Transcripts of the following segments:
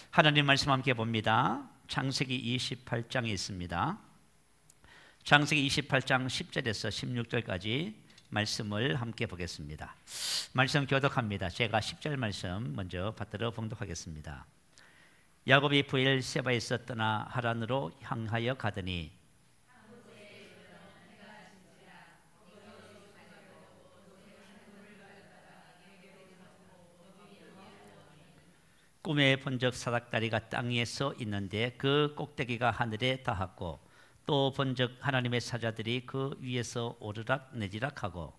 하나님 말씀 함께 봅니다. 창세기 28장에 있습니다. 창세기 28장 10절에서 16절까지 말씀을 함께 보겠습니다. 말씀 교독합니다. 제가 10절 말씀 먼저 받들어 봉독하겠습니다. 야곱이 브엘세바에서 떠나 하란으로 향하여 가더니 꿈에 본적 사닥다리가 땅에서 있는데 그 꼭대기가 하늘에 닿았고 또 본적 하나님의 사자들이 그 위에서 오르락 내리락하고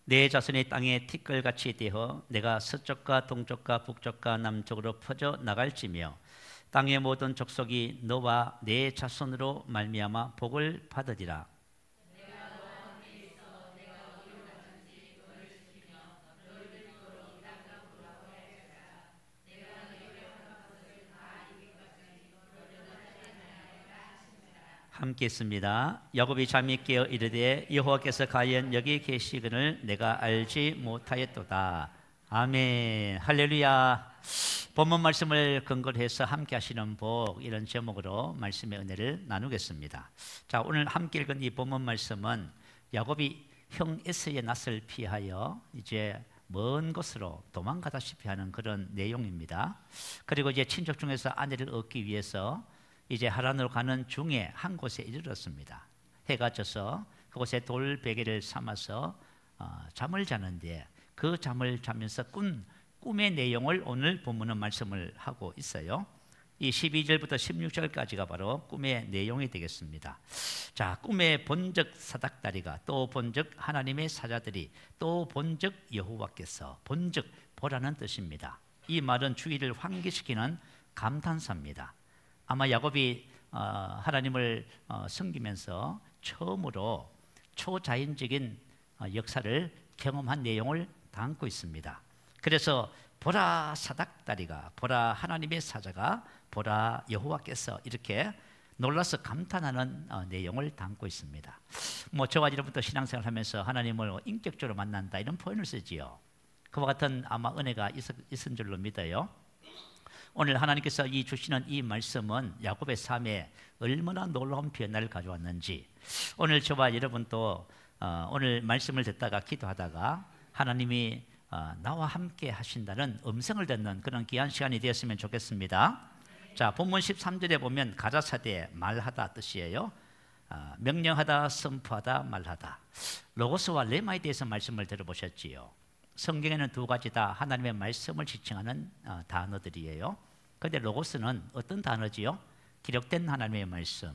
내 자손이 땅에 티끌같이 되어 내가 서쪽과 동쪽과 북쪽과 남쪽으로 퍼져 나갈지며 땅의 모든 족속이 너와 내 자손으로 말미암아 복을 받으리라. 함께 있습니다. 야곱이 잠이 깨어 이르되 여호와께서 과연 여기 계시거늘 내가 알지 못하였도다. 아멘. 할렐루야. 본문 말씀을 근거로 해서 함께 하시는 복, 이런 제목으로 말씀의 은혜를 나누겠습니다. 자, 오늘 함께 읽은 이 본문 말씀은 야곱이 형 에서의 낯을 피하여 이제 먼 곳으로 도망가다시피 하는 그런 내용입니다. 그리고 이제 친척 중에서 아내를 얻기 위해서 이제 하란으로 가는 중에 한 곳에 이르렀습니다. 해가 져서 그곳에 돌베개를 삼아서 잠을 자는데 그 잠을 자면서 꿈의 내용을 오늘 본문은 말씀을 하고 있어요. 이 12절부터 16절까지가 바로 꿈의 내용이 되겠습니다. 자, 꿈에 본적 사닥다리가 또 본적 하나님의 사자들이 또 본적 여호와께서 본적 보라는 뜻입니다. 이 말은 주의를 환기시키는 감탄사입니다. 아마 야곱이 하나님을 섬기면서 처음으로 초자연적인 역사를 경험한 내용을 담고 있습니다. 그래서 보라 사닥다리가, 보라 하나님의 사자가, 보라 여호와께서 이렇게 놀라서 감탄하는 내용을 담고 있습니다. 뭐 저와 여러분도 신앙생활 하면서 하나님을 인격적으로 만난다 이런 표현을 쓰지요. 그와 같은 아마 은혜가 있은 줄로 믿어요. 오늘 하나님께서 주시는 이 말씀은 야곱의 삶에 얼마나 놀라운 변화를 가져왔는지, 오늘 저와 여러분도 오늘 말씀을 듣다가 기도하다가 하나님이 나와 함께 하신다는 음성을 듣는 그런 귀한 시간이 되었으면 좋겠습니다. 자, 본문 13절에 보면 가라사대 말하다 뜻이에요. 명령하다, 선포하다, 말하다. 로고스와 레마에 대해서 말씀을 들어보셨지요. 성경에는 두 가지 다 하나님의 말씀을 지칭하는 단어들이에요. 그런데 로고스는 어떤 단어지요? 기록된 하나님의 말씀.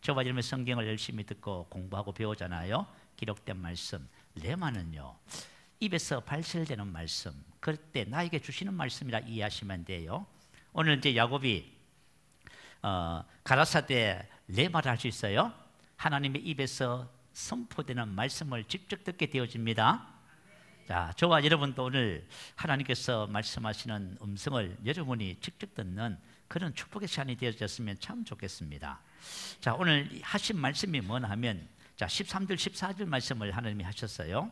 저와 여러분 성경을 열심히 듣고 공부하고 배우잖아요. 기록된 말씀. 레마는요, 입에서 발설되는 말씀, 그때 나에게 주시는 말씀이라 이해하시면 돼요. 오늘 이제 야곱이 가라사대 레마를 할 수 있어요. 하나님의 입에서 선포되는 말씀을 직접 듣게 되어집니다. 자, 저와 여러분도 오늘 하나님께서 말씀하시는 음성을 여러분이 직접 듣는 그런 축복의 시간이 되어졌으면 참 좋겠습니다. 자, 오늘 하신 말씀이 뭐냐 하면, 자, 13절 14절 말씀을 하나님이 하셨어요.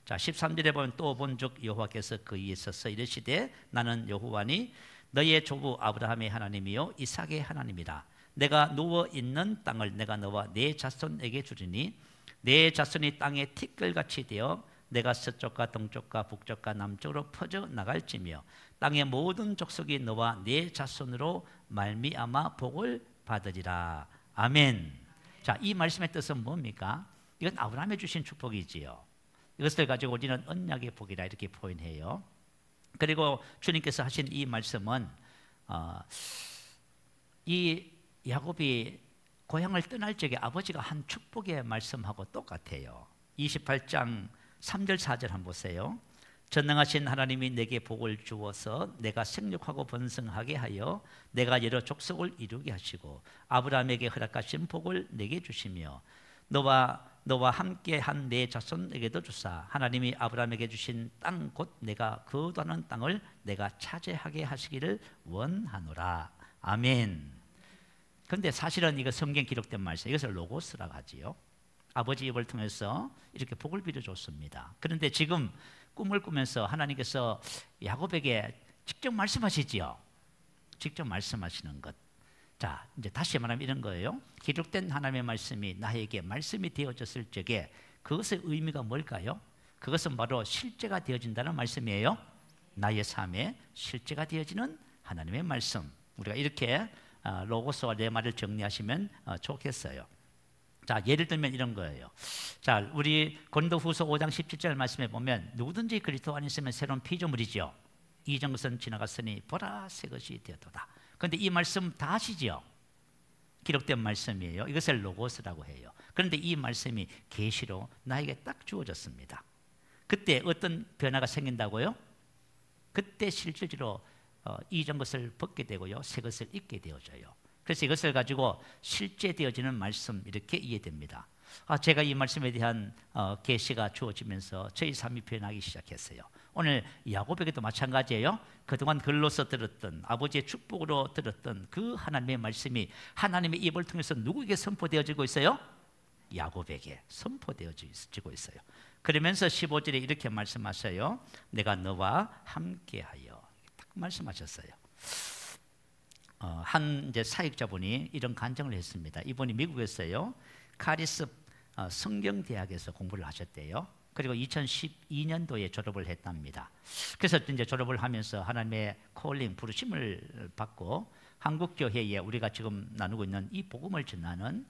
자, 13절에 보면 또 본적 여호와께서 그 위에 서서 이르시되 나는 여호와니 너의 조부 아브라함의 하나님이요 이삭의 하나님이라. 내가 누워 있는 땅을 내가 너와 네 자손에게 주리니 네 자손이 땅에 티끌같이 되어 내가 서쪽과 동쪽과 북쪽과 남쪽으로 퍼져 나갈지며 땅의 모든 족속이 너와 네 자손으로 말미암아 복을 받으리라. 아멘. 자, 이 말씀의 뜻은 뭡니까? 이건 아브라함에 주신 축복이지요. 이것을 가지고 우리는 언약의 복이라 이렇게 표현해요. 그리고 주님께서 하신 이 말씀은 이 야곱이 고향을 떠날 적에 아버지가 한 축복의 말씀하고 똑같아요. 28장 3절 4절 한번 보세요. 전능하신 하나님이 내게 복을 주어서 내가 생육하고 번성하게 하여 내가 여러 족속을 이루게 하시고 아브라함에게 허락하신 복을 내게 주시며 너와 함께 한 내 자손에게도 주사 하나님이 아브라함에게 주신 땅 곧 내가 거두하는 땅을 내가 차지하게 하시기를 원하노라. 아멘. 그런데 사실은 이거 성경 기록된 말씀, 이것을 로고스라고 하지요. 아버지 입을 통해서 이렇게 복을 빌어줬습니다. 그런데 지금 꿈을 꾸면서 하나님께서 야곱에게 직접 말씀하시지요. 직접 말씀하시는 것. 자, 이제 다시 말하면 이런 거예요. 기록된 하나님의 말씀이 나에게 말씀이 되어졌을 적에 그것의 의미가 뭘까요? 그것은 바로 실제가 되어진다는 말씀이에요. 나의 삶에 실제가 되어지는 하나님의 말씀. 우리가 이렇게 로고스와 내 말을 정리하시면 좋겠어요. 자, 예를 들면 이런 거예요. 자, 우리 고린도후서 5장 17절 말씀에 보면 누구든지 그리스도 안에 있으면 새로운 피조물이죠. 이전 것은 지나갔으니 보라 새 것이 되었도다. 그런데 이 말씀 다 아시죠? 기록된 말씀이에요. 이것을 로고스라고 해요. 그런데 이 말씀이 계시로 나에게 딱 주어졌습니다. 그때 어떤 변화가 생긴다고요? 그때 실질적으로 이전 것을 벗게 되고요, 새 것을 입게 되어져요. 그래서 이것을 가지고 실제 되어지는 말씀, 이렇게 이해됩니다. 제가 이 말씀에 대한 계시가 주어지면서 저희 삶이 변하기 시작했어요. 오늘 야곱에게도 마찬가지예요. 그동안 글로서 들었던, 아버지의 축복으로 들었던 그 하나님의 말씀이 하나님의 입을 통해서 누구에게 선포되어지고 있어요? 야곱에게 선포되어지고 있어요. 그러면서 15절에 이렇게 말씀하셔요. 내가 너와 함께하여, 딱 말씀하셨어요. 한 이제 사역자분이 이런 간증을 했습니다. 이분이 미국에서요, 카리스 성경대학에서 공부를 하셨대요. 그리고 2012년도에 졸업을 했답니다. 그래서 이제 졸업을 하면서 하나님의 콜링, 부르심을 받고 한국교회에 우리가 지금 나누고 있는 이 복음을 전하는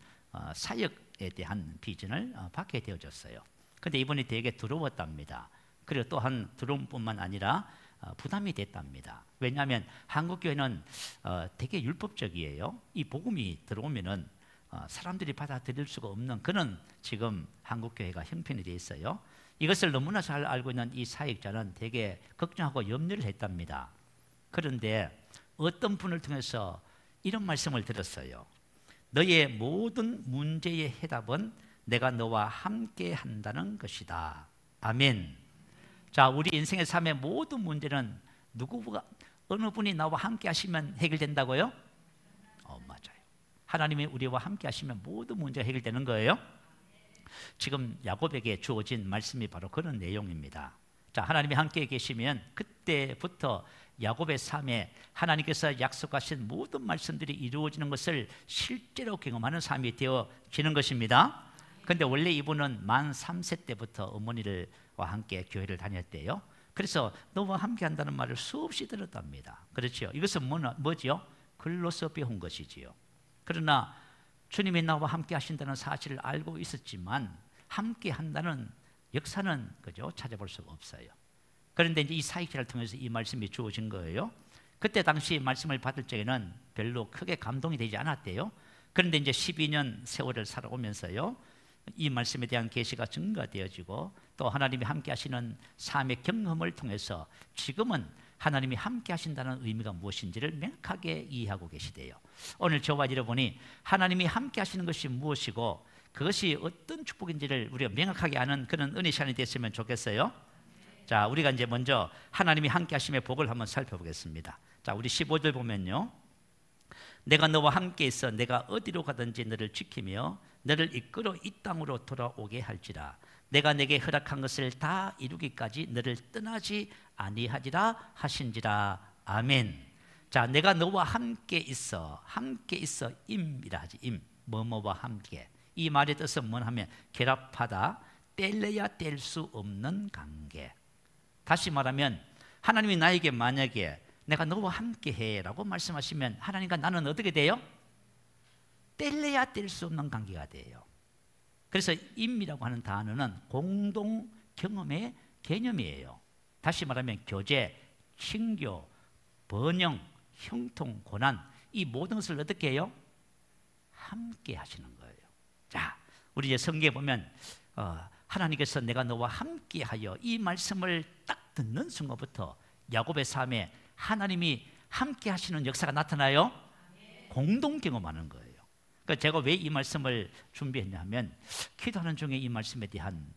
사역에 대한 비전을 받게 되어졌어요. 그런데 이분이 되게 두려웠답니다. 그리고 또한 두려움뿐만 아니라 부담이 됐답니다. 왜냐하면 한국교회는 되게 율법적이에요. 이 복음이 들어오면은 사람들이 받아들일 수가 없는 그런 지금 한국교회가 형편이 되어 있어요. 이것을 너무나 잘 알고 있는 이 사역자는 되게 걱정하고 염려를 했답니다. 그런데 어떤 분을 통해서 이런 말씀을 들었어요. 너의 모든 문제의 해답은 내가 너와 함께 한다는 것이다. 아멘. 자, 우리 인생의 삶의 모든 문제는 누구가, 어느 분이 나와 함께 하시면 해결된다고요? 맞아요. 하나님이 우리와 함께 하시면 모든 문제가 해결되는 거예요. 지금 야곱에게 주어진 말씀이 바로 그런 내용입니다. 자, 하나님이 함께 계시면 그때부터 야곱의 삶에 하나님께서 약속하신 모든 말씀들이 이루어지는 것을 실제로 경험하는 삶이 되어지는 것입니다. 그런데 원래 이분은 만 3세 때부터 어머니와 함께 교회를 다녔대요. 그래서 너와 함께 한다는 말을 수없이 들었답니다. 그렇죠? 이것은 뭐죠? 글로서 배운 것이지요. 그러나 주님이 나와 함께 하신다는 사실을 알고 있었지만 함께 한다는 역사는 그죠? 찾아볼 수가 없어요. 그런데 이제 이 사역자를 통해서 이 말씀이 주어진 거예요. 그때 당시 말씀을 받을 적에는 별로 크게 감동이 되지 않았대요. 그런데 이제 12년 세월을 살아오면서요, 이 말씀에 대한 계시가 증가되어지고 또 하나님이 함께 하시는 삶의 경험을 통해서 지금은 하나님이 함께 하신다는 의미가 무엇인지를 명확하게 이해하고 계시대요. 오늘 저와 여러분이 하나님이 함께 하시는 것이 무엇이고 그것이 어떤 축복인지를 우리가 명확하게 아는 그런 은혜 시간이 됐으면 좋겠어요. 자, 우리가 이제 먼저 하나님이 함께 하심의 복을 한번 살펴보겠습니다. 자, 우리 15절 보면요, 내가 너와 함께 있어 내가 어디로 가든지 너를 지키며 너를 이끌어 이 땅으로 돌아오게 할지라. 내가 내게 허락한 것을 다 이루기까지 너를 떠나지 아니하리라 하신지라. 아멘. 자, 내가 너와 함께 있어, 함께 있어, 임이라 하지. 임, 뭐뭐와 함께. 이 말의 뜻은 뭐냐면 결합하다, 뗄래야 뗄 수 없는 관계. 다시 말하면 하나님이 나에게 만약에 내가 너와 함께 해라고 말씀하시면 하나님과 나는 어떻게 돼요? 뗄래야 뗄 수 없는 관계가 돼요. 그래서 임이라고 하는 단어는 공동 경험의 개념이에요. 다시 말하면 교제, 친교, 번영, 형통, 고난, 이 모든 것을 어떻게 해요? 함께 하시는 거예요. 자, 우리 이제 성경에 보면 하나님께서 내가 너와 함께하여 이 말씀을 딱 듣는 순간부터 야곱의 삶에 하나님이 함께 하시는 역사가 나타나요. 공동 경험하는 거예요. 그러니까 제가 왜 이 말씀을 준비했냐면 기도하는 중에 이 말씀에 대한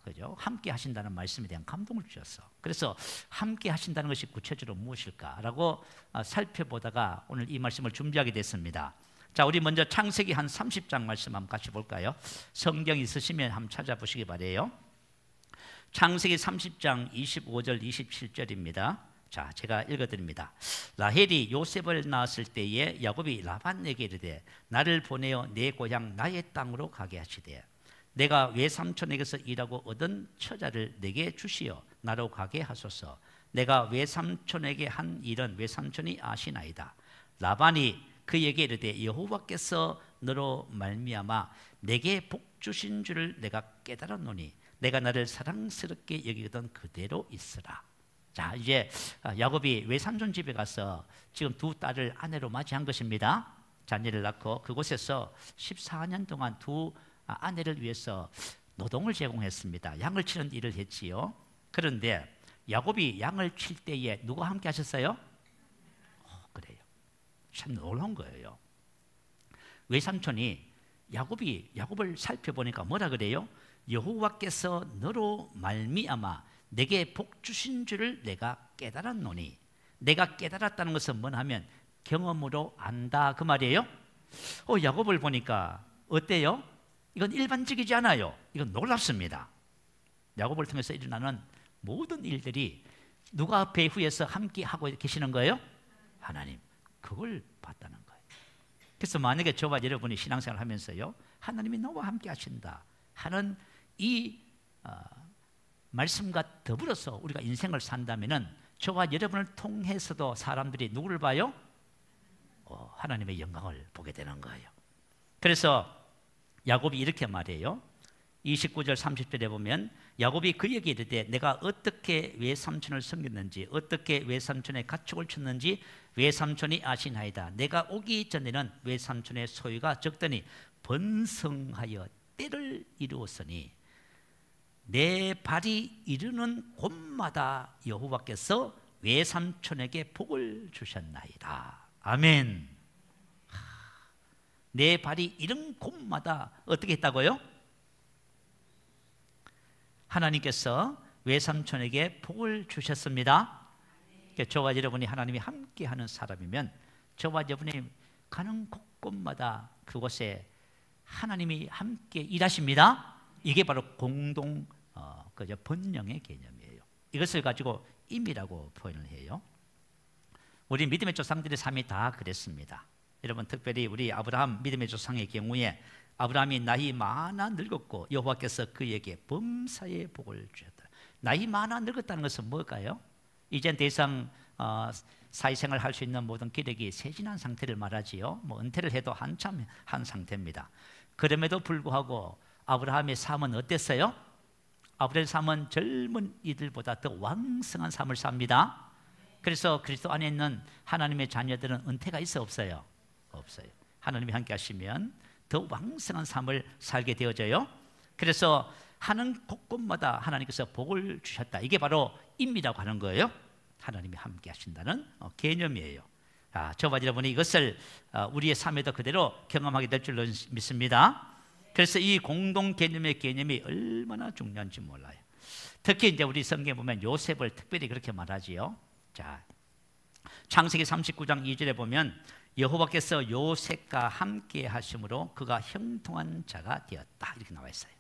그죠? 함께 하신다는 말씀에 대한 감동을 주셨어. 그래서 함께 하신다는 것이 구체적으로 무엇일까라고 살펴보다가 오늘 이 말씀을 준비하게 됐습니다. 자, 우리 먼저 창세기 한 30장 말씀 한번 같이 볼까요? 성경 있으시면 한번 찾아보시기 바래요. 창세기 30장 25절 27절입니다. 자, 제가 읽어드립니다. 라헬이 요셉을 낳았을 때에 야곱이 라반에게 이르되 나를 보내어 내 고향 나의 땅으로 가게 하시되 내가 외삼촌에게서 일하고 얻은 처자를 내게 주시어 나로 가게 하소서. 내가 외삼촌에게 한 일은 외삼촌이 아시나이다. 라반이 그에게 이르되 여호와께서 너로 말미암아 내게 복 주신 줄을 내가 깨달았노니 내가 나를 사랑스럽게 여기던 그대로 있으라. 자, 이제 야곱이 외삼촌 집에 가서 지금 두 딸을 아내로 맞이한 것입니다. 자녀를 낳고 그곳에서 14년 동안 두 아내를 위해서 노동을 제공했습니다. 양을 치는 일을 했지요. 그런데 야곱이 양을 칠 때에 누가 함께 하셨어요? 그래요. 참 놀라운 거예요. 외삼촌이 야곱을 살펴보니까 뭐라 그래요? 여호와께서 너로 말미암아 내게 복 주신 줄을 내가 깨달았노니. 내가 깨달았다는 것은 뭐냐면 경험으로 안다 그 말이에요. 야곱을 보니까 어때요? 이건 일반적이지 않아요. 이건 놀랍습니다. 야곱을 통해서 일어나는 모든 일들이 누가 배후에서 함께 하고 계시는 거예요? 하나님. 그걸 봤다는 거예요. 그래서 만약에 저와 여러분이 신앙생활을 하면서요, 하나님이 너와 함께 하신다 하는 이 말씀과 더불어서 우리가 인생을 산다면은 저와 여러분을 통해서도 사람들이 누구를 봐요? 하나님의 영광을 보게 되는 거예요. 그래서 야곱이 이렇게 말해요. 29절 30절에 보면 야곱이 그에게 이르되 내가 어떻게 외삼촌을 섬겼는지 어떻게 외삼촌의 가축을 쳤는지 외삼촌이 아시나이다. 내가 오기 전에는 외삼촌의 소유가 적더니 번성하여 때를 이루었으니 내 발이 이르는 곳마다 여호와께서 외삼촌에게 복을 주셨나이다. 아멘. 내 발이 이른 곳마다 어떻게 했다고요? 하나님께서 외삼촌에게 복을 주셨습니다. 저와 여러분이 하나님이 함께하는 사람이면 저와 여러분이 가는 곳곳마다 그곳에 하나님이 함께 일하십니다. 이게 바로 공동 번영의 개념이에요. 이것을 가지고 임이라고 표현을 해요. 우리 믿음의 조상들의 삶이 다 그랬습니다. 여러분, 특별히 우리 아브라함 믿음의 조상의 경우에 아브라함이 나이 많아 늙었고 여호와께서 그에게 범사의 복을 주셨다. 나이 많아 늙었다는 것은 뭘까요? 이젠 더 이상 사회생활 할 수 있는 모든 기력이 쇠진한 상태를 말하지요. 은퇴를 해도 한참 한 상태입니다. 그럼에도 불구하고 아브라함의 삶은 어땠어요? 아브라함의 삶은 젊은 이들보다 더 왕성한 삶을 삽니다. 그래서 그리스도 안에 있는 하나님의 자녀들은 은퇴가 있어 없어요? 없어요. 하나님이 함께 하시면 더 왕성한 삶을 살게 되어져요. 그래서 하는 곳곳마다 하나님께서 복을 주셨다. 이게 바로 임이라고 하는 거예요. 하나님이 함께 하신다는 개념이에요. 저와 여러분이 이것을 우리의 삶에도 그대로 경험하게 될 줄로 믿습니다. 그래서 이 공동 개념의 개념이 얼마나 중요한지 몰라요. 특히 이제 우리 성경에 보면 요셉을 특별히 그렇게 말하지요. 자, 창세기 39장 2절에 보면 여호와께서 요셉과 함께 하심으로 그가 형통한 자가 되었다 이렇게 나와 있어요.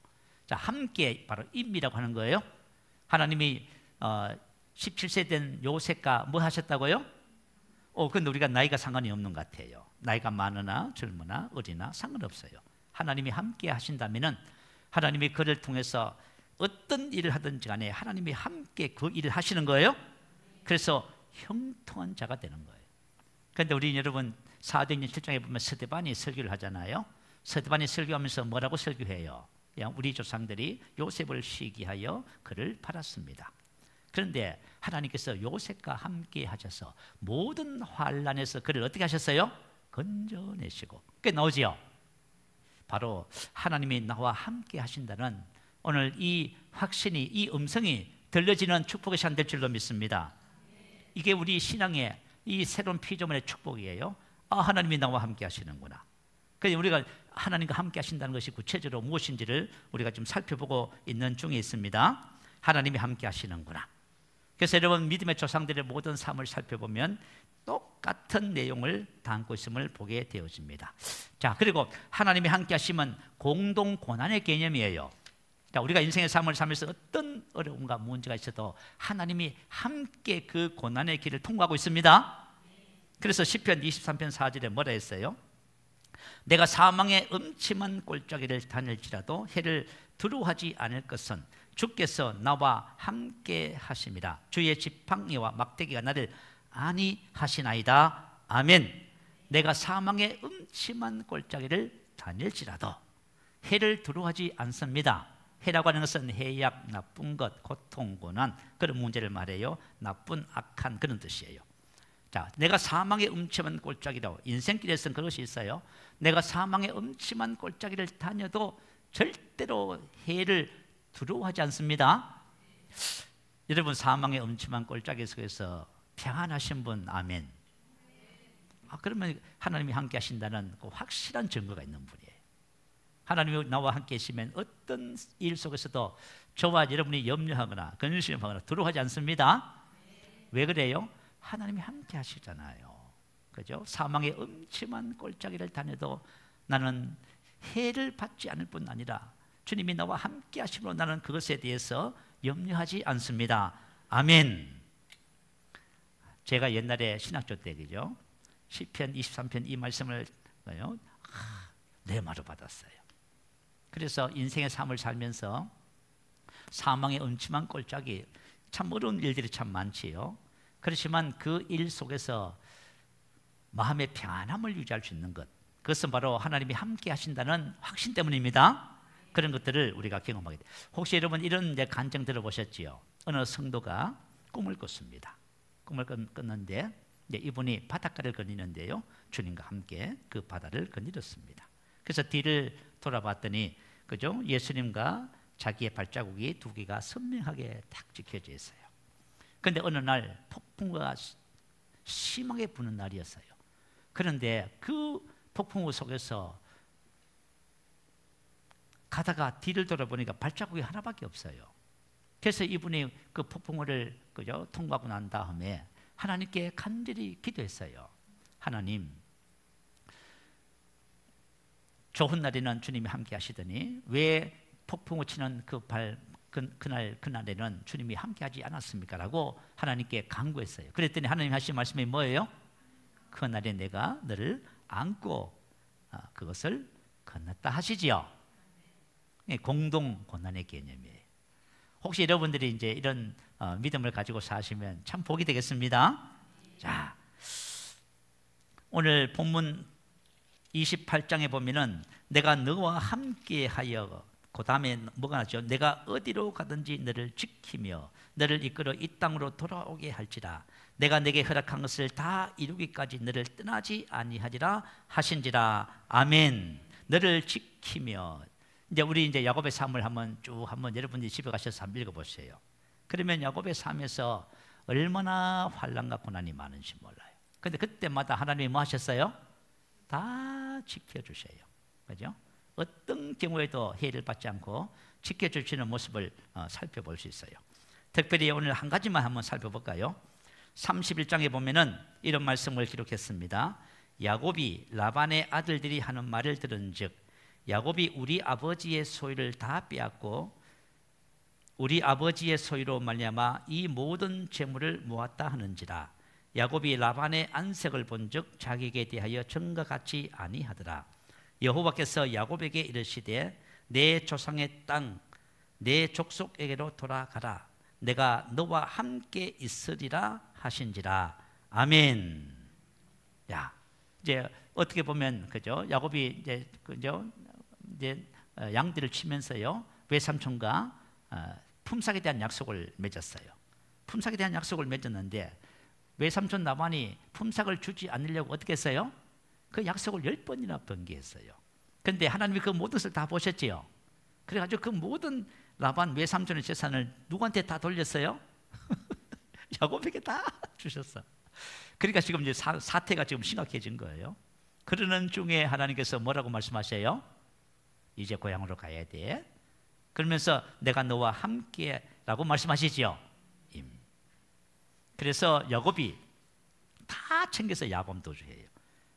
자, 함께 바로 임이라고 하는 거예요. 하나님이 17세 된 요셉과 뭐 하셨다고요? 근데 우리가 나이가 상관이 없는 것 같아요. 나이가 많으나 젊으나 어리나 상관없어요. 하나님이 함께 하신다면은 하나님이 그를 통해서 어떤 일을 하든지 간에 하나님이 함께 그 일을 하시는 거예요. 그래서 형통한 자가 되는 거예요. 그런데 우리 여러분 사도행전 7장에 보면 스데반이 설교를 하잖아요. 스데반이 설교하면서 뭐라고 설교해요? 우리 조상들이 요셉을 시기하여 그를 팔았습니다. 그런데 하나님께서 요셉과 함께 하셔서 모든 환난에서 그를 어떻게 하셨어요? 건져내시고. 그게 나오지요. 바로 하나님이 나와 함께 하신다는 오늘 이 확신이, 이 음성이 들려지는 축복의 시간 될 줄로 믿습니다. 이게 우리 신앙의 이 새로운 피조물의 축복이에요. 하나님이 나와 함께 하시는구나. 그래서 우리가 하나님과 함께 하신다는 것이 구체적으로 무엇인지를 우리가 좀 살펴보고 있는 중에 있습니다. 하나님이 함께 하시는구나. 그래서 여러분 믿음의 조상들의 모든 삶을 살펴보면 똑같은 내용을 담고 있음을 보게 되어집니다. 자, 그리고 하나님이 함께 하시면 공동 고난의 개념이에요. 자, 우리가 인생의 삶을 살면서 어떤 어려움과 문제가 있어도 하나님이 함께 그 고난의 길을 통과하고 있습니다. 그래서 시편 23편 4절에 뭐라 했어요? 내가 사망의 음침한 골짜기를 다닐지라도 해를 두려워하지 않을 것은 주께서 나와 함께 하심이라. 주의 지팡이와 막대기가 나를 안위하시나이다. 아멘. 내가 사망의 음침한 골짜기를 다닐지라도 해를 두려워하지 않습니다. 해라고 하는 것은 해약, 나쁜 것, 고통, 고난, 그런 문제를 말해요. 나쁜, 악한 그런 뜻이에요. 자, 내가 사망의 음침한 골짜기라고, 인생길에서는 그것이 있어요. 내가 사망의 음침한 골짜기를 다녀도 절대로 해를 두려워하지 않습니다. 여러분, 사망의 음침한 골짜기 속에서 평안하신 분, 아멘. 그러면 하나님이 함께 하신다는 그 확실한 증거가 있는 분이에요. 하나님이 나와 함께 계시면 어떤 일 속에서도 저와 여러분이 염려하거나 근심하거나 두려워하지 않습니다. 왜 그래요? 하나님이 함께 하시잖아요. 그죠? 사망의 음침한 골짜기를 다녀도 나는 해를 받지 않을 뿐 아니라 주님이 나와 함께 하심으로 나는 그것에 대해서 염려하지 않습니다. 아멘. 제가 옛날에 신학교 때, 그죠? 시편 23편 이 말씀을 뇌마로 받았어요. 그래서 인생의 삶을 살면서 사망의 음침한 골짜기, 참 어려운 일들이 참 많지요. 그렇지만 그 일 속에서 마음의 평안함을 유지할 수 있는 것, 그것은 바로 하나님이 함께 하신다는 확신 때문입니다. 그런 것들을 우리가 경험하게 돼요. 혹시 여러분 이런 간증 들어보셨지요? 어느 성도가 꿈을 꿨습니다. 꿈을 꿨는데 이분이 바닷가를 거니는데요, 주님과 함께 그 바다를 거닐었습니다. 그래서 뒤를 돌아봤더니, 그죠? 예수님과 자기의 발자국이 두 개가 선명하게 딱 찍혀져 있어요. 그런데 어느 날 폭풍우가 심하게 부는 날이었어요. 그런데 그 폭풍우 속에서 가다가 뒤를 돌아보니까 발자국이 하나밖에 없어요. 그래서 이분이 그 폭풍우를, 그죠? 통과하고 난 다음에 하나님께 간절히 기도했어요. 하나님, 좋은 날에는 주님이 함께 하시더니 왜 폭풍우 치는 그날에는 주님이 함께 하지 않았습니까? 라고 하나님께 간구했어요. 그랬더니 하나님 하신 말씀이 뭐예요? 그날에 내가 너를 안고 그것을 건넜다 하시지요. 공동 고난의 개념이에요. 혹시 여러분들이 이제 이런 믿음을 가지고 사시면 참 복이 되겠습니다. 자, 오늘 본문 28장에 보면은 내가 너와 함께하여, 그 다음에 뭐가 나죠? 내가 어디로 가든지 너를 지키며 너를 이끌어 이 땅으로 돌아오게 할지라. 내가 내게 허락한 것을 다 이루기까지 너를 떠나지 아니하리라 하신지라. 아멘. 너를 지키며. 이제 우리 이제 야곱의 삶을 한번 여러분들이 집에 가셔서 한번 읽어보세요. 그러면 야곱의 삶에서 얼마나 환난과 고난이 많은지 몰라요. 근데 그때마다 하나님이 뭐 하셨어요? 다 지켜주세요. 그죠? 어떤 경우에도 해를 받지 않고 지켜주시는 모습을 살펴볼 수 있어요. 특별히 오늘 한 가지만 한번 살펴볼까요? 31장에 보면은 이런 말씀을 기록했습니다. 야곱이 라반의 아들들이 하는 말을 들은즉 야곱이 우리 아버지의 소유를 다 빼앗고 우리 아버지의 소유로 말미암아 이 모든 재물을 모았다 하는지라. 야곱이 라반의 안색을 본즉 자기에게 대하여 전과 같지 아니하더라. 여호와께서 야곱에게 이르시되 내 조상의 땅 내 족속에게로 돌아가라. 내가 너와 함께 있으리라 하신지라. 아멘. 야, 이제 어떻게 보면 그죠? 야곱이 이제 양들을 치면서요, 외삼촌과 품삯에 대한 약속을 맺었어요. 품삯에 대한 약속을 맺었는데 외삼촌 라반이 품삯을 주지 않으려고 어떻게 했어요? 그 약속을 10번이나 번개했어요. 그런데 하나님이 그 모든 것을 다 보셨지요. 그래가지고 그 모든 라반 외삼촌의 재산을 누구한테 다 돌렸어요? 야곱에게 다 주셨어. 그러니까 지금 이제 사태가 지금 심각해진 거예요. 그러는 중에 하나님께서 뭐라고 말씀하셔요? 이제 고향으로 가야 돼. 그러면서 내가 너와 함께라고 말씀하시지요. 그래서 야곱이 다 다 챙겨서 야곱 도주해요.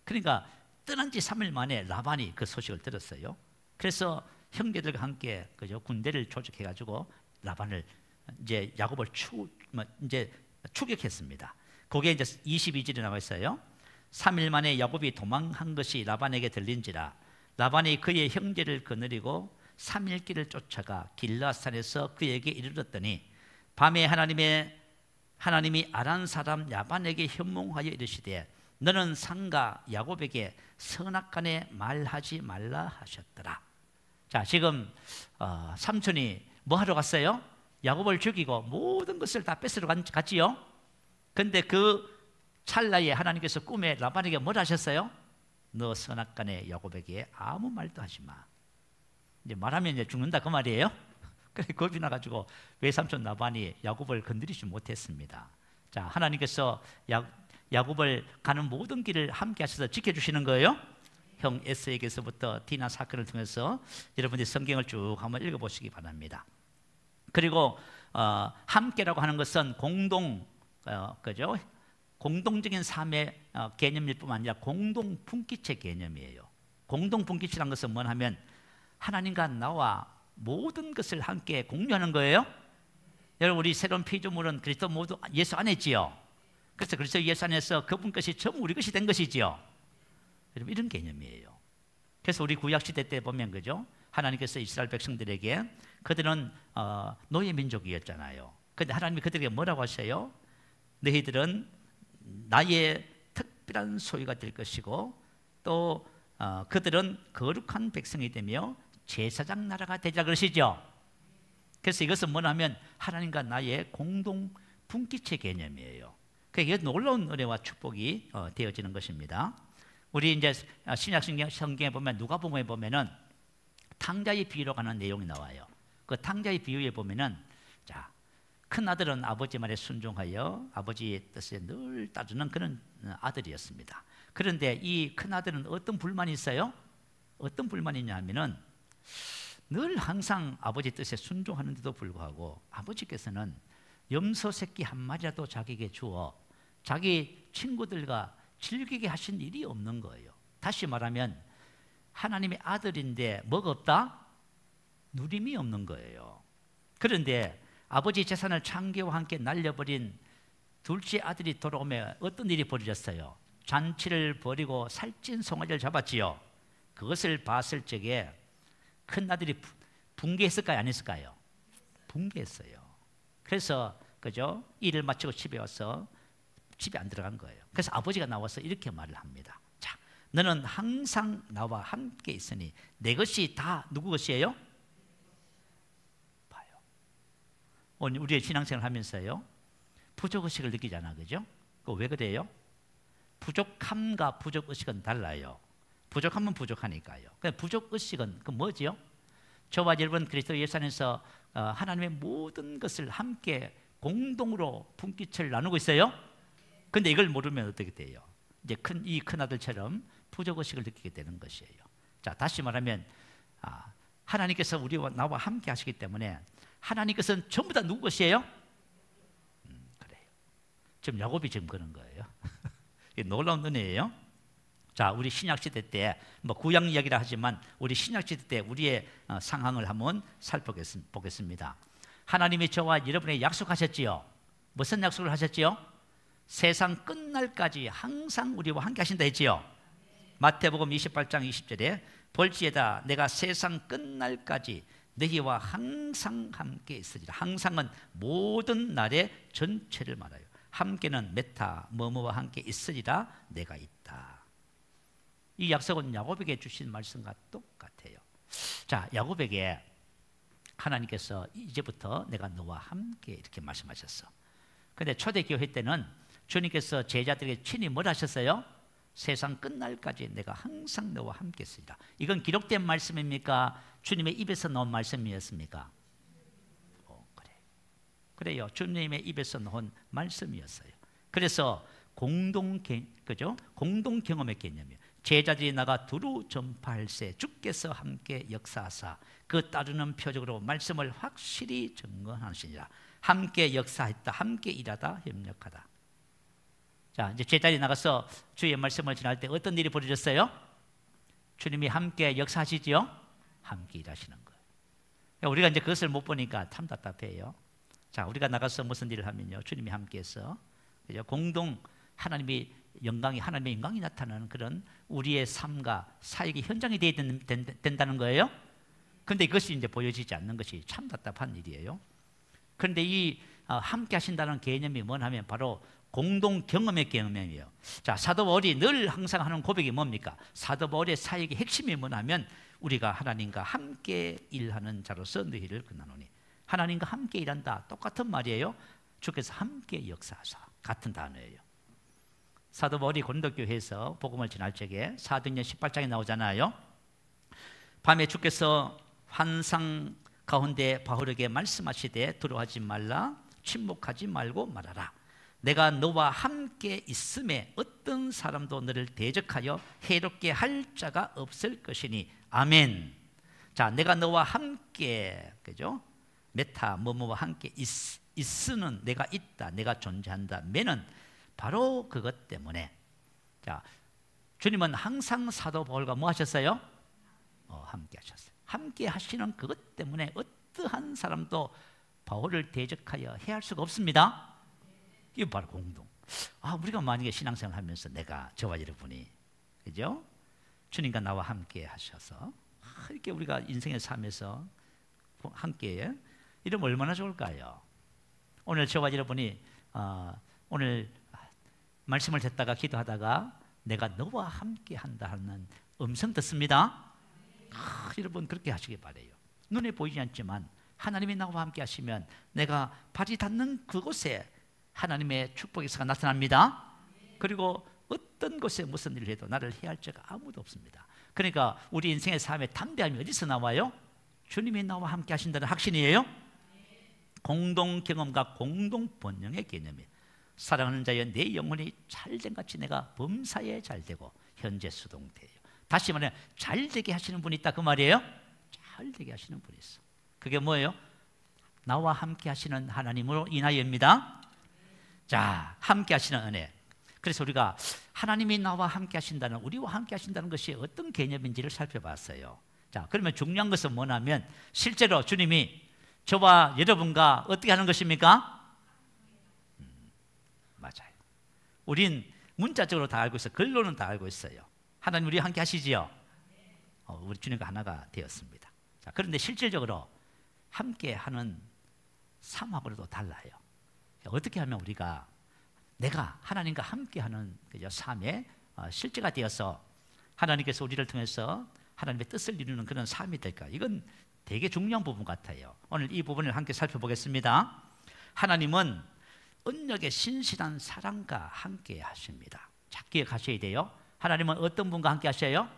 그러니까 떠난 지 3일 만에 라반이 그 소식을 들었어요. 그래서 형제들과 함께 그죠 군대를 조직해 가지고 라반을 이제 야곱을 이제 추격했습니다. 거기에 이제 22절에 나와 있어요. 3일 만에 야곱이 도망한 것이 라반에게 들린지라 라반이 그의 형제를 거느리고 3일 길을 쫓아가 길라산에서 그에게 이르렀더니 밤에 하나님이 아란 사람 라반에게 현몽하여 이르시되 너는 상가 야곱에게 선악간에 말하지 말라 하셨더라. 자, 지금 삼촌이 뭐 하러 갔어요? 야곱을 죽이고 모든 것을 다 뺏으러 갔지요. 근데 그 찰나에 하나님께서 꿈에 라반에게 뭘 하셨어요? 너 선악간에 야곱에게 아무 말도 하지 마. 이제 말하면 이제 죽는다 그 말이에요. 그래 겁이 나가지고 외삼촌 라반이 야곱을 건드리지 못했습니다. 자, 하나님께서 야곱을 가는 모든 길을 함께 하셔서 지켜주시는 거예요. 형 에서에게서부터 디나 사건을 통해서 여러분들이 성경을 쭉 한번 읽어보시기 바랍니다. 그리고 함께라고 하는 것은 그죠? 공동적인 삶의 개념일 뿐만 아니라 공동 분기체 개념이에요. 공동 분기체란 것은 뭐냐면 하나님과 나와 모든 것을 함께 공유하는 거예요. 여러분 우리 새로운 피조물은 그리스도 모두 예수 안에 있지요. 그래서 그리스도 예수 안에서 그분 것이 전부 우리 것이 된 것이지요. 여러분 이런 개념이에요. 그래서 우리 구약 시대 때 보면 그죠? 하나님께서 이스라엘 백성들에게 그들은 노예 민족이었잖아요. 그런데 하나님이 그들에게 뭐라고 하셔요? 너희들은 나의 특별한 소유가 될 것이고 또 그들은 거룩한 백성이 되며 제사장 나라가 되자 그러시죠. 그래서 이것은 뭐냐면 하나님과 나의 공동 분기체 개념이에요. 그게 놀라운 은혜와 축복이 되어지는 것입니다. 우리 이제 신약 성경에 보면 누가복음에 보면은 탕자의 비유로 가는 내용이 나와요. 그 탕자의 비유에 보면은 자, 큰 아들은 아버지 말에 순종하여 아버지의 뜻에 늘 따르는 그런 아들이었습니다. 그런데 이 큰 아들은 어떤 불만이 있어요? 어떤 불만이 있냐 하면은 늘 항상 아버지 뜻에 순종하는데도 불구하고 아버지께서는 염소 새끼 한 마리라도 자기에게 주어 자기 친구들과 즐기게 하신 일이 없는 거예요. 다시 말하면 하나님의 아들인데 뭐가 없다? 누림이 없는 거예요. 그런데 아버지 재산을 창기와 함께 날려버린 둘째 아들이 돌아오면 어떤 일이 벌어졌어요? 잔치를 벌이고 살찐 송아지를 잡았지요. 그것을 봤을 적에 큰 아들이 붕괴했을까요? 안 했을까요? 붕괴했어요. 그래서 그죠? 일을 마치고 집에 와서 집에 안 들어간 거예요. 그래서 아버지가 나와서 이렇게 말을 합니다. 자, 너는 항상 나와 함께 있으니 내 것이 다 누구 것이에요? 봐요. 오늘 우리의 신앙생활 하면서요 부족의식을 느끼잖아, 그죠? 그거 왜 그래요? 부족함과 부족의식은 달라요. 부족함은 부족하니까요. 부족의식은 그 뭐지요? 저와 여러분 그리스도 예수 안에서 하나님의 모든 것을 함께 공동으로 분기체를 나누고 있어요. 근데 이걸 모르면 어떻게 돼요? 이제 이 큰 아들처럼 부족의식을 느끼게 되는 것이에요. 자, 다시 말하면 하나님께서 우리와 나와 함께 하시기 때문에 하나님께서는 전부 다 누구 것이에요? 그래요. 지금 야곱이 지금 그런 거예요. 이게 놀라운 은혜예요. 자, 우리 신약시대 때 뭐 구약 이야기라 하지만 우리 신약시대 때 우리의 상황을 한번 살펴보겠습니다. 하나님이 저와 여러분에게 약속하셨지요. 무슨 약속을 하셨지요? 세상 끝날까지 항상 우리와 함께 하신다 했지요. 마태복음 28장 20절에 볼지에다 내가 세상 끝날까지 너희와 항상 함께 있으리라. 항상은 모든 날의 전체를 말해요. 함께는 메타 뭐뭐와 함께 있으리라 내가 있다. 이 약속은 야곱에게 주신 말씀과 똑같아요. 자, 야곱에게 하나님께서 이제부터 내가 너와 함께 이렇게 말씀하셨어. 그런데 초대교회 때는 주님께서 제자들에게 친히 뭘 하셨어요? 세상 끝날까지 내가 항상 너와 함께 있으리라. 이건 기록된 말씀입니까? 주님의 입에서 나온 말씀이었습니까? 그래요. 주님의 입에서 나온 말씀이었어요. 그래서 공동 경험의 개념이에요. 제자들이 나가 두루 전파할세 주께서 함께 역사하사 그 따르는 표적으로 말씀을 확실히 증거하시니라. 함께 역사했다, 함께 일하다, 협력하다. 자, 이제 제자리 나가서 주의 말씀을 전할 때 어떤 일이 벌어졌어요? 주님이 함께 역사하시지요? 함께 일하시는 거예요. 그러니까 우리가 이제 그것을 못 보니까 참 답답해요. 자, 우리가 나가서 무슨 일을 하면요, 주님이 함께해서 공동 하나님의 영광이 나타나는 그런 우리의 삶과 사역의 현장이 되어야 된다는 거예요. 그런데 이것이 이제 보여지지 않는 것이 참 답답한 일이에요. 그런데 이 함께 하신다는 개념이 뭐냐면 바로 공동 경험의 개념이에요. 자, 사도 바울이 늘 항상 하는 고백이 뭡니까? 사도 바울의 사역의 핵심이 뭐냐면 우리가 하나님과 함께 일하는 자로서 너희를 권하노니. 하나님과 함께 일한다, 똑같은 말이에요. 주께서 함께 역사하사, 같은 단어예요. 사도 바울이 고린도 교회에서 복음을 전할 적에 사도행전 18장에 나오잖아요. 밤에 주께서 환상 가운데 바울에게 말씀하시되 두려워하지 말라, 침묵하지 말고 말하라. 내가 너와 함께 있음에 어떤 사람도 너를 대적하여 해롭게 할 자가 없을 것이니. 아멘. 자, 내가 너와 함께, 그죠? 메타 뭐뭐와 함께 있으는 내가 있다, 내가 존재한다. 메는 바로 그것 때문에. 자, 주님은 항상 사도 바울과 뭐 하셨어요? 함께 하셨어요. 함께 하시는 그것 때문에 어떠한 사람도 바울을 대적하여 해할 수가 없습니다. 이게 바로 공동. 우리가 만약에 신앙생활 하면서 내가, 저와 여러분이, 그죠? 주님과 나와 함께 하셔서 이렇게 우리가 인생의 삶에서 함께 이러면 얼마나 좋을까요? 오늘 저와 여러분이 오늘 말씀을 듣다가 기도하다가 내가 너와 함께 한다 하는 음성 듣습니다. 여러분 그렇게 하시기 바라요. 눈에 보이지 않지만 하나님이 나와 함께 하시면 내가 발이 닿는 그곳에 하나님의 축복의 역사가 나타납니다. 그리고 어떤 곳에 무슨 일을 해도 나를 해할 자가 아무도 없습니다. 그러니까 우리 인생의 삶의 담대함이 어디서 나와요? 주님이 나와 함께 하신다는 확신이에요. 공동 경험과 공동 번영의 개념이에요. 사랑하는 자여, 내 영혼이 잘된 같이 내가 범사에 잘되고 현재 수동태예요. 다시 말하면 잘되게 하시는 분이 있다, 그 말이에요. 잘되게 하시는 분이 있어. 그게 뭐예요? 나와 함께 하시는 하나님으로 인하여입니다. 자, 함께 하시는 은혜. 그래서 우리가 하나님이 나와 함께 하신다는, 우리와 함께 하신다는 것이 어떤 개념인지를 살펴봤어요. 자, 그러면 중요한 것은 뭐냐면 실제로 주님이 저와 여러분과 어떻게 하는 것입니까? 맞아요. 우린 문자적으로 다 알고 있어요. 글로는 다 알고 있어요. 하나님 우리와 함께 하시지요? 우리 주님과 하나가 되었습니다. 자, 그런데 실질적으로 함께 하는 삶하고도 달라요. 어떻게 하면 우리가 내가 하나님과 함께하는 삶의 실제가 되어서 하나님께서 우리를 통해서 하나님의 뜻을 이루는 그런 삶이 될까? 이건 되게 중요한 부분 같아요. 오늘 이 부분을 함께 살펴보겠습니다. 하나님은 언약의 신실한 사랑과 함께 하십니다. 자, 기억하셔야 돼요. 하나님은 어떤 분과 함께 하셔요?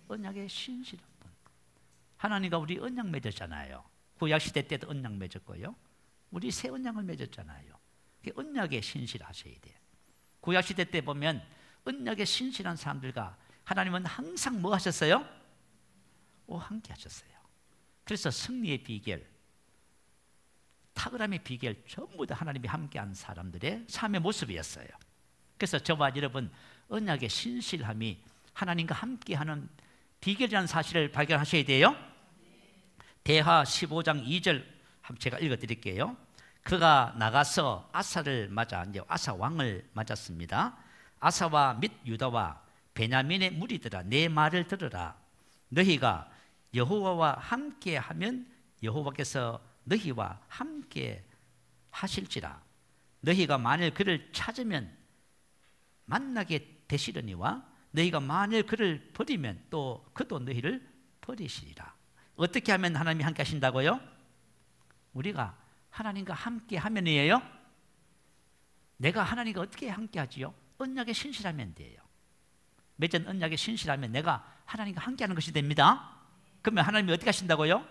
언약의 신실한 분. 하나님과 우리 언약 맺었잖아요. 구약시대 때도 언약 맺었고요, 우리 새 언약을 맺었잖아요. 언약에 신실하셔야 돼요. 구약시대 때 보면 언약에 신실한 사람들과 하나님은 항상 뭐 하셨어요? 함께 하셨어요. 그래서 승리의 비결, 탁월함의 비결 전부 다 하나님이 함께한 사람들의 삶의 모습이었어요. 그래서 저와 여러분 언약의 신실함이 하나님과 함께하는 비결이라는 사실을 발견하셔야 돼요. 대하 15장 2절 제가 읽어드릴게요. 그가 나가서 아사를 맞아, 이제 아사 왕을 맞았습니다. 아사와 및 유다와 베냐민의 무리들아, 내 말을 들으라. 너희가 여호와와 함께하면 여호와께서 너희와 함께 하실지라. 너희가 만일 그를 찾으면 만나게 되시려니와 너희가 만일 그를 버리면 또 그도 너희를 버리시리라. 어떻게 하면 하나님이 함께 하신다고요? 우리가 하나님과 함께 하면이에요. 내가 하나님과 어떻게 함께 하지요? 언약에 신실하면 돼요. 맺은 언약에 신실하면 내가 하나님과 함께 하는 것이 됩니다. 그러면 하나님이 어떻게 하신다고요?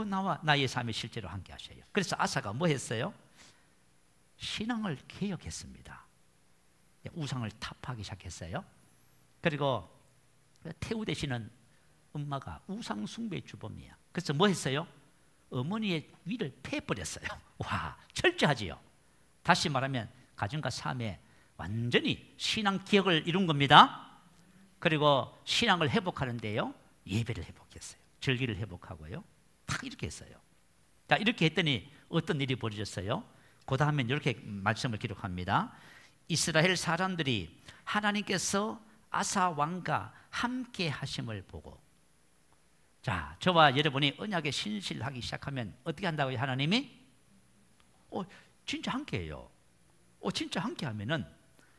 나와 나의 삶에 실제로 함께 하셔요. 그래서 아사가 뭐 했어요? 신앙을 개혁했습니다. 우상을 타파하기 시작했어요. 그리고 태우 되시는 엄마가 우상 숭배의 주범이야. 그래서 뭐 했어요? 어머니의 위를 패버렸어요. 와, 철저하지요. 다시 말하면 가정과 삶에 완전히 신앙 기억을 이룬 겁니다. 그리고 신앙을 회복하는데요, 예배를 회복했어요. 절기를 회복하고요. 딱 이렇게 했어요. 자, 이렇게 했더니 어떤 일이 벌어졌어요? 그 다음에 이렇게 말씀을 기록합니다. 이스라엘 사람들이 하나님께서 아사 왕과 함께 하심을 보고, 자, 저와 여러분이 언약에 신실하기 시작하면 어떻게 한다고요? 하나님이 진짜 함께해요. 진짜 함께하면은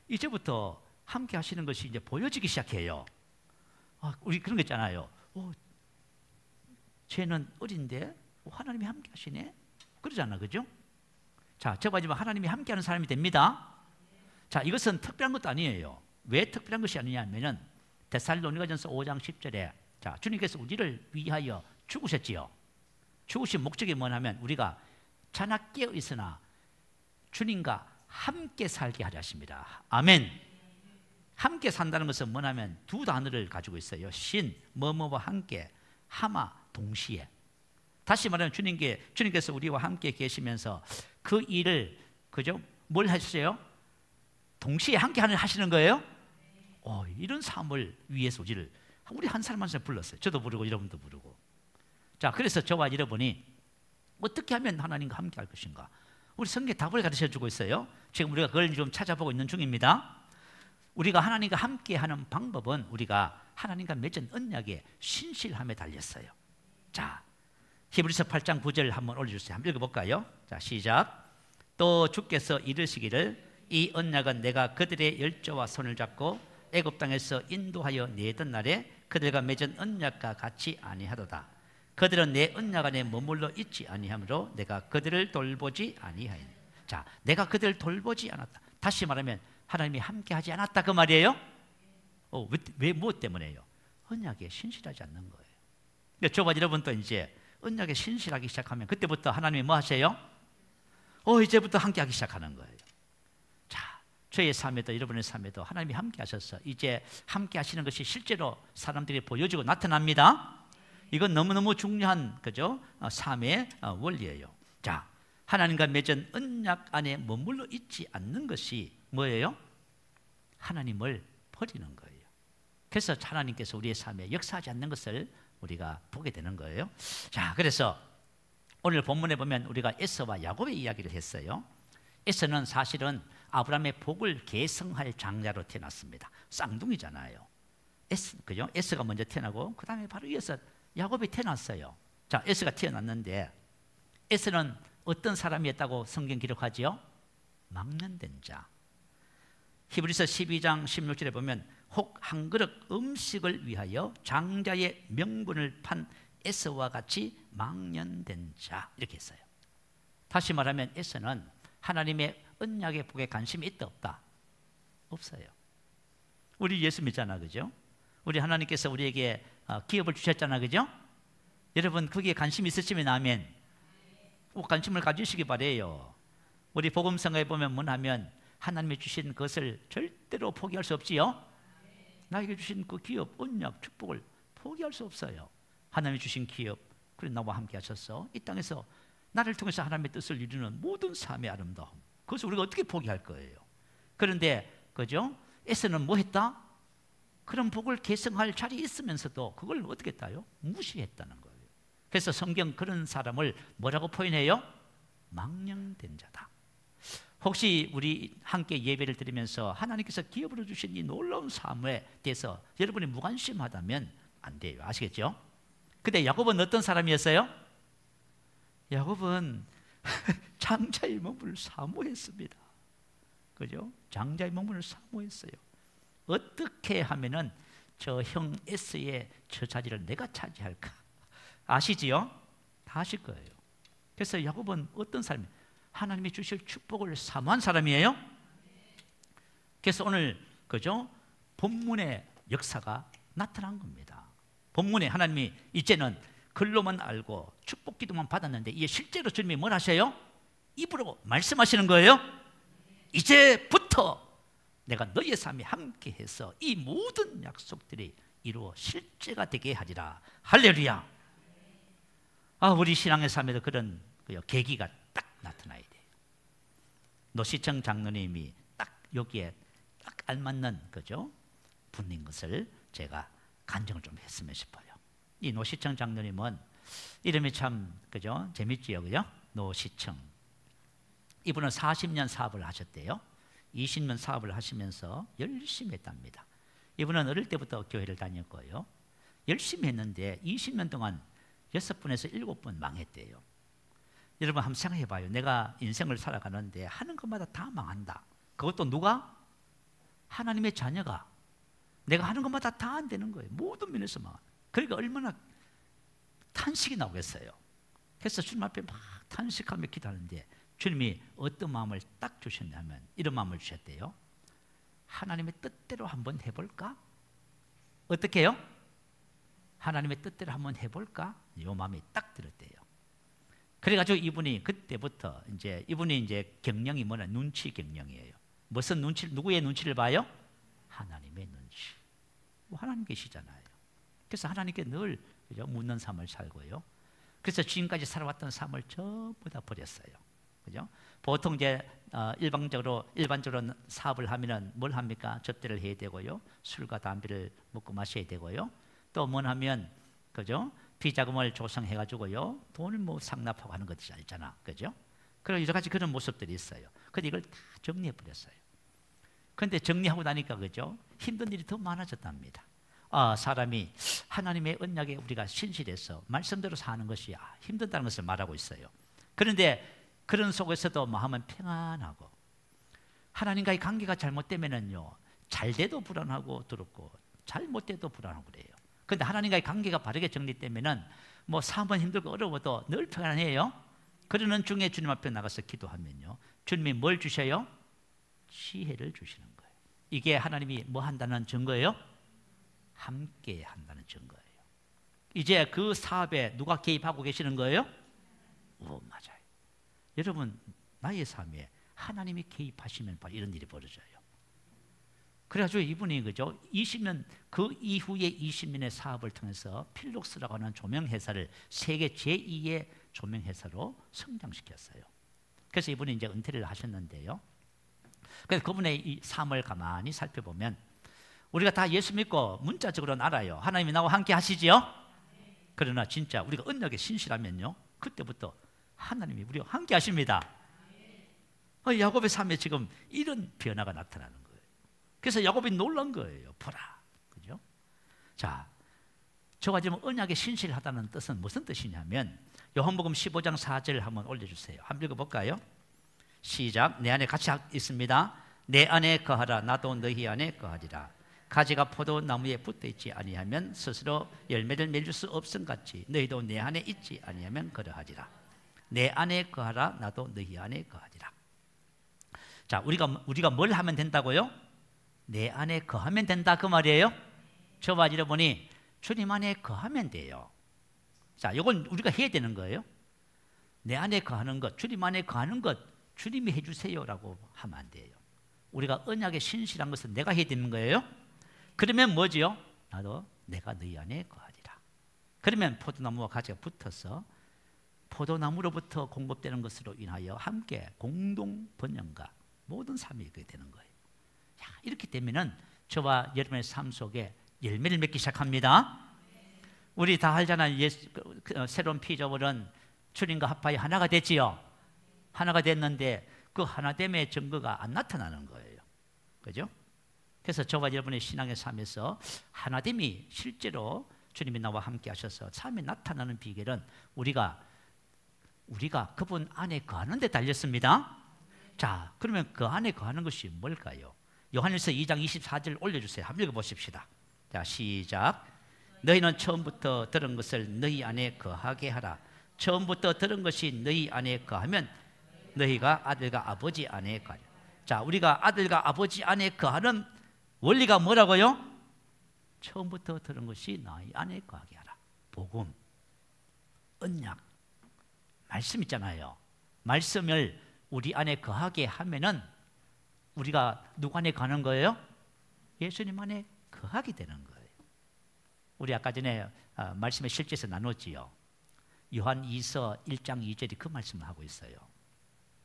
이제부터 함께 하시는 것이 이제 보여지기 시작해요. 우리 그런 거 있잖아요. 쟤는 어린데 하나님이 함께 하시네? 그러잖아, 그죠? 자, 저와 지금 하나님이 함께하는 사람이 됩니다. 자, 이것은 특별한 것도 아니에요. 왜 특별한 것이 아니냐 하면은 데살로니가전서 5장 10절에 자, 주님께서 우리를 위하여 죽으셨지요. 죽으신 목적이 뭐냐면 우리가 자나 깨어 있으나 주님과 함께 살게 하려 하십니다. 아멘. 함께 산다는 것은 뭐냐면 두 단어를 가지고 있어요. 신, 뭐뭐와 함께, 하마, 동시에. 다시 말하면 주님께서 우리와 함께 계시면서 그 일을, 그죠? 뭘 하셨어요? 동시에 함께 하시는 거예요? 이런 삶을 위해서 우리 한 사람 한 사람 불렀어요. 저도 부르고 여러분도 부르고. 자, 그래서 저와 여러분이 어떻게 하면 하나님과 함께 할 것인가? 우리 성경에 답을 가르쳐 주고 있어요. 지금 우리가 그걸 좀 찾아보고 있는 중입니다. 우리가 하나님과 함께 하는 방법은 우리가 하나님과 맺은 언약에 신실함에 달렸어요. 자, 히브리서 8장 9절 한번 올려주세요. 한번 읽어볼까요? 자, 시작. 또 주께서 이르시기를 이 언약은 내가 그들의 열조와 손을 잡고 애굽 땅에서 인도하여 내던 날에 그들과 맺은 언약과 같이 아니하도다. 그들은 내 언약 안에 머물러 있지 아니하므로 내가 그들을 돌보지 아니하였다. 자, 내가 그들을 돌보지 않았다. 다시 말하면 하나님이 함께하지 않았다 그 말이에요. 왜 무엇 때문에요? 언약에 신실하지 않는 거예요. 근데 저와 여러분도 이제 언약에 신실하기 시작하면 그때부터 하나님이 뭐 하세요? 이제부터 함께하기 시작하는 거예요. 자, 저의 삶에도 여러분의 삶에도 하나님이 함께하셔서 이제 함께하시는 것이 실제로 사람들이 보여지고 나타납니다. 이건 너무너무 중요한, 그죠? 삶의 원리예요. 자, 하나님과 맺은 언약 안에 머물러 있지 않는 것이 뭐예요? 하나님을 버리는 거예요. 그래서 하나님께서 우리의 삶에 역사하지 않는 것을 우리가 보게 되는 거예요. 자, 그래서 오늘 본문에 보면 우리가 에서와 야곱의 이야기를 했어요. 에서는 사실은 아브라함의 복을 계승할 장자로 태어났습니다. 쌍둥이잖아요. 그죠? 에서가 먼저 태어나고 그 다음에 바로 이어서 야곱이 태어났어요. 자, 에서가 태어났는데 에서는 어떤 사람이었다고 성경 기록하지요? 망년된 자. 히브리서 12장 16절에 보면 혹 한 그릇 음식을 위하여 장자의 명분을 판 에서와 같이 망년된 자, 이렇게 했어요. 다시 말하면 에서는 하나님의 언약의 복에 관심이 있다 없다? 없어요. 우리 예수 믿잖아, 그죠? 우리 하나님께서 우리에게 기업을 주셨잖아, 그죠? 여러분 거기에 관심 있으시면 아멘. 관심을 가지시기 바래요. 우리 복음성가에 보면 뭐냐면 하나님이 주신 것을 절대로 포기할 수 없지요. 나에게 주신 그 기업, 언약, 축복을 포기할 수 없어요. 하나님이 주신 기업, 그래 나와 함께 하셔서 이 땅에서 나를 통해서 하나님의 뜻을 이루는 모든 삶의 아름다움, 그것을 우리가 어떻게 포기할 거예요? 그런데 그죠? 에서는 뭐 했다? 그런 복을 계승할 자리에 있으면서도 그걸 어떻게 했다요? 무시했다는 거예요. 그래서 성경 그런 사람을 뭐라고 표현해요? 망령된 자다. 혹시 우리 함께 예배를 드리면서 하나님께서 기업으로 주신 이 놀라운 삶에 대해서 여러분이 무관심하다면 안 돼요. 아시겠죠? 근데 야곱은 어떤 사람이었어요? 야곱은 장자의 명분을 사모했습니다. 그죠? 장자의 명분을 사모했어요. 어떻게 하면은 저 형 에서의 저 자리를 내가 차지할까? 아시지요? 다 아실 거예요. 그래서 야곱은 어떤 사람이에요? 하나님이 주실 축복을 사모한 사람이에요. 그래서 오늘 그죠? 본문의 역사가 나타난 겁니다. 본문에 하나님이 이제는 글로만 알고 축복 기도만 받았는데 이제 실제로 주님이 뭘 하셔요? 입으로 말씀하시는 거예요. 이제부터 내가 너희의 삶에 함께해서 이 모든 약속들이 이루어 실제가 되게 하리라. 할렐루야. 우리 신앙의 삶에도 그런 계기가 딱 나타나야 돼요. 노시청 장로님이 딱 여기에 딱 알맞는 그죠? 분인 것을 제가 간증을 좀 했으면 싶어요. 이 노시청 장로님은 이름이 참 그죠? 재밌지요, 그죠? 노시청. 이분은 40년 사업을 하셨대요. 20년 사업을 하시면서 열심히 했답니다. 이분은 어릴 때부터 교회를 다녔고요. 열심히 했는데 20년 동안 6번에서 7번 망했대요. 여러분 한번 생각해 봐요. 내가 인생을 살아가는데 하는 것마다 다 망한다. 그것도 누가? 하나님의 자녀가. 내가 하는 것마다 다 안 되는 거예요. 모든 면에서 망. 그러니까 얼마나 탄식이 나오겠어요. 그래서 주님 앞에 막 탄식하며 기도하는데 주님이 어떤 마음을 딱 주셨냐면 이런 마음을 주셨대요. 하나님의 뜻대로 한번 해볼까? 어떻게 해요? 하나님의 뜻대로 한번 해볼까? 이 마음이 딱 들었대요. 그래가지고 이분이 그때부터 이분이 이제 경영이 뭐냐? 눈치 경영이에요. 무슨 눈치? 누구의 눈치를 봐요? 하나님의 눈치. 하나님 계시잖아요. 그래서 하나님께 늘 그죠? 묻는 삶을 살고요. 그래서 지금까지 살아왔던 삶을 전부 다 버렸어요. 그죠? 보통 이제 일반적으로 사업을 하면은 뭘 합니까? 접대를 해야 되고요. 술과 담배를 먹고 마셔야 되고요. 또 뭘 하면 그죠? 비자금을 조성해 가지고요. 돈을 뭐 상납하고 하는 것이 있잖아. 그죠? 그런 여러 가지 그런 모습들이 있어요. 근데 이걸 다 정리해 버렸어요. 근데 정리하고 나니까 그죠? 힘든 일이 더 많아졌답니다. 사람이 하나님의 언약에 우리가 신실해서 말씀대로 사는 것이 힘들다는 것을 말하고 있어요. 그런데 그런 속에서도 마음은 평안하고 하나님과의 관계가 잘못되면은요 잘 돼도 불안하고 두렵고 잘못돼도 불안하고 그래요. 그런데 하나님과의 관계가 바르게 정리되면은 뭐 삶은 힘들고 어려워도 늘 평안해요. 그러는 중에 주님 앞에 나가서 기도하면요 주님이 뭘 주셔요? 지혜를 주시는 거예요. 이게 하나님이 뭐 한다는 증거예요? 함께 한다는 증거예요. 이제 그 사업에 누가 개입하고 계시는 거예요? 맞아요. 여러분 나의 삶에 하나님이 개입하시면 바로 이런 일이 벌어져요. 그래가지고 이분이 그죠? 20년 그 이후에 20년의 사업을 통해서 필록스라고 하는 조명회사를 세계 제2의 조명회사로 성장시켰어요. 그래서 이분이 이제 은퇴를 하셨는데요. 그래서 그분의 이 삶을 가만히 살펴보면 우리가 다 예수 믿고 문자적으로는 알아요. 하나님이 나와 함께 하시지요? 그러나 진짜 우리가 언약에 신실하면요 그때부터 하나님이 우리와 함께 하십니다. 야곱의 삶에 지금 이런 변화가 나타나는 거예요. 그래서 야곱이 놀란 거예요. 보라. 그죠? 자, 저가 지금 언약에 신실하다는 뜻은 무슨 뜻이냐면 요한복음 15장 4절 한번 올려주세요. 한번 읽어볼까요? 시작. 내 안에 같이 있습니다. 내 안에 거하라. 나도 너희 안에 거하리라. 가지가 포도나무에 붙어있지 아니하면 스스로 열매를 맺을 수 없음 같이 너희도 내 안에 있지 아니하면 그러하리라. 내 안에 거하라. 나도 너희 안에 거하리라. 자, 우리가 뭘 하면 된다고요? 내 안에 거하면 된다 그 말이에요. 저와 여러분이 주님 안에 거하면 돼요. 자, 이건 우리가 해야 되는 거예요. 내 안에 거하는 것, 주님 안에 거하는 것 주님이 해주세요라고 하면 안 돼요. 우리가 언약에 신실한 것은 내가 해야 되는 거예요. 그러면 뭐지요? 나도 내가 너희 안에 거하리라. 그러면 포도나무와 가지가 붙어서 포도나무로부터 공급되는 것으로 인하여 함께 공동 번영과 모든 삶이 있게 되는 거예요. 자, 이렇게 되면은 저와 여러분의 삶 속에 열매를 맺기 시작합니다. 우리 다 알잖아요. 새로운 피조물은 주님과 합하여 하나가 됐지요. 하나가 됐는데 그 하나됨의 증거가 안 나타나는 거예요. 그죠? 그래서 저와 여러분의 신앙의 삶에서 하나됨이 실제로 주님이 나와 함께 하셔서 삶에 나타나는 비결은 우리가 그분 안에 거하는 데 달렸습니다. 자, 그러면 그 안에 거하는 것이 뭘까요? 요한일서 2장 24절 올려주세요. 한번 읽어보십시다. 자, 시작. 너희는 처음부터 들은 것을 너희 안에 거하게 하라. 처음부터 들은 것이 너희 안에 거하면 너희가 아들과 아버지 안에 거하리라. 자, 우리가 아들과 아버지 안에 거하는 원리가 뭐라고요? 처음부터 들은 것이 너희 안에 거하게 하라. 복음, 언약, 말씀 있잖아요. 말씀을 우리 안에 거하게 하면은 우리가 누구 안에 거하는 거예요? 예수님 안에 거하게 되는 거예요. 우리 아까 전에 말씀의 실제에서 나눴지요. 요한 2서 1장 2절이 그 말씀을 하고 있어요.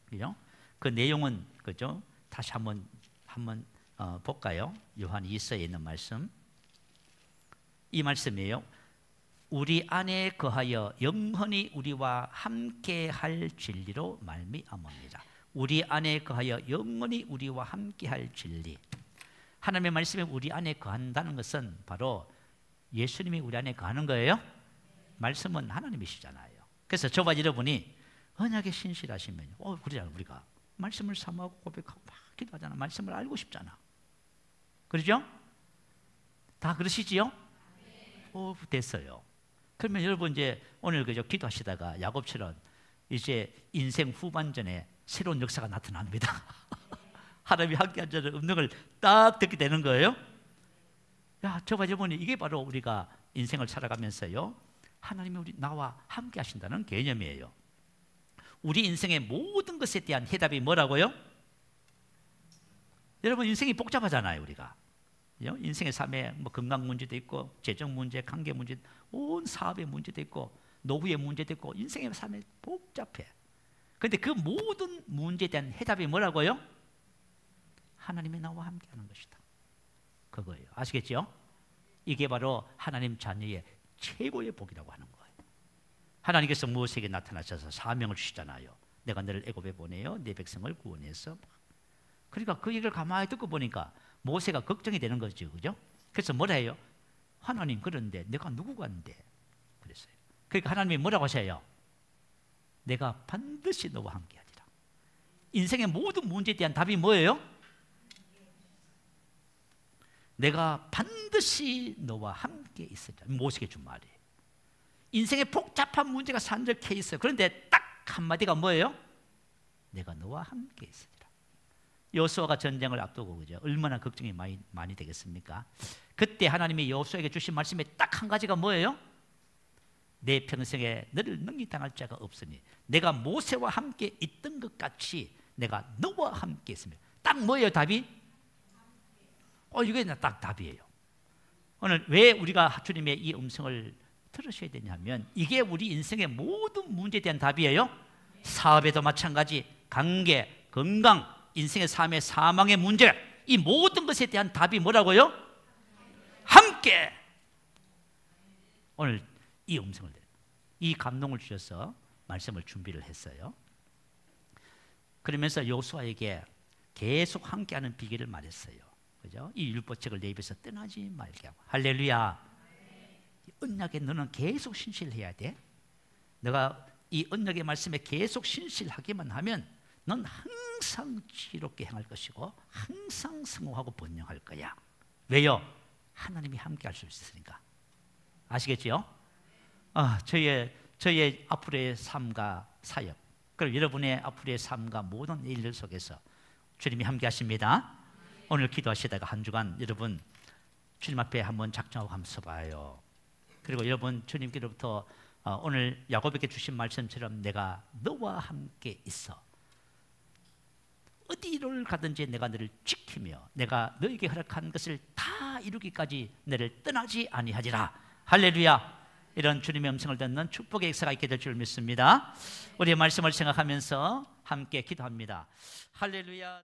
그죠? 그 내용은 그죠? 다시 한번 볼까요? 요한 2서에 있는 말씀. 이 말씀이에요. 우리 안에 거하여 영원히 우리와 함께할 진리로 말미암습니다. 우리 안에 거하여 영원히 우리와 함께할 진리. 하나님의 말씀이 우리 안에 거한다는 것은 바로 예수님이 우리 안에 거하는 거예요. 말씀은 하나님이시잖아요. 그래서 저와 여러분이 언약에 신실하시면 그러잖아요. 우리가 말씀을 사모하고 고백하고 막 기도하잖아. 말씀을 알고 싶잖아. 그러죠? 다 그러시지요? 됐어요. 그러면 여러분 이제 오늘 그저 기도하시다가 야곱처럼 이제 인생 후반전에 새로운 역사가 나타납니다. 하나님이 함께한 자의 음성을 딱 듣게 되는 거예요. 야, 저와 여러분이 이게 바로 우리가 인생을 살아가면서요, 하나님이 나와 함께 하신다는 개념이에요. 우리 인생의 모든 것에 대한 해답이 뭐라고요? 여러분 인생이 복잡하잖아요. 우리가 인생의 삶에 건강 문제도 있고 재정 문제, 관계 문제, 온 사업의 문제도 있고 노후의 문제도 있고 인생의 삶에 복잡해. 그런데 그 모든 문제에 대한 해답이 뭐라고요? 하나님이 나와 함께하는 것이다. 그거예요. 아시겠죠? 이게 바로 하나님 자녀의 최고의 복이라고 하는 거예요. 하나님께서 모세에게 나타나셔서 사명을 주시잖아요. 내가 너를 애굽에 보내어 내 백성을 구원해서. 그러니까 그 얘기를 가만히 듣고 보니까 모세가 걱정이 되는 거죠. 그죠? 그래서 뭐라 해요? 하나님, 그런데 내가 누구간데? 그랬어요. 그러니까 하나님이 뭐라고 하셔요? 내가 반드시 너와 함께 하리라. 인생의 모든 문제에 대한 답이 뭐예요? 내가 반드시 너와 함께 있으리라. 모세에게 준 말이에요. 인생의 복잡한 문제가 산적해 있어요. 그런데 딱 한마디가 뭐예요? 내가 너와 함께 있으리라. 여호수아가 전쟁을 앞두고 그죠? 얼마나 걱정이 많이 되겠습니까? 그때 하나님이 여호수아에게 주신 말씀에 딱 한 가지가 뭐예요? 내 평생에 너를 능히 당할 자가 없으니 내가 모세와 함께 있던 것 같이 내가 너와 함께 있습니다. 딱 뭐예요 답이? 이게 딱 답이에요. 오늘 왜 우리가 주님의 이 음성을 들으셔야 되냐면 이게 우리 인생의 모든 문제에 대한 답이에요. 사업에도 마찬가지, 관계, 건강, 인생의 삶의 사망의 문제, 이 모든 것에 대한 답이 뭐라고요? 함께. 오늘 이 음성을, 이 감동을 주셔서 말씀을 준비를 했어요. 그러면서 여호수아에게 계속 함께하는 비결을 말했어요. 그죠? 이 율법책을 내 입에서 떠나지 말게 하고. 할렐루야. 언약에 너는 계속 신실해야 돼. 내가 이 언약의 말씀에 계속 신실하기만 하면 넌 항상 지혜롭게 행할 것이고 항상 성공하고 번영할 거야. 왜요? 하나님이 함께 할 수 있으니까. 아시겠지요? 저의 앞으로의 삶과 사역, 그리고 여러분의 앞으로의 삶과 모든 일들 속에서 주님이 함께 하십니다. 오늘 기도하시다가 한 주간 여러분 주님 앞에 한번 작정하고 한번 서봐요. 그리고 여러분 주님께로부터 오늘 야곱에게 주신 말씀처럼 내가 너와 함께 있어. 어디를 가든지 내가 너를 지키며 내가 너에게 허락한 것을 다 이루기까지 너를 떠나지 아니하리라. 할렐루야. 이런 주님의 음성을 듣는 축복의 역사가 있게 될 줄 믿습니다. 우리의 말씀을 생각하면서 함께 기도합니다. 할렐루야.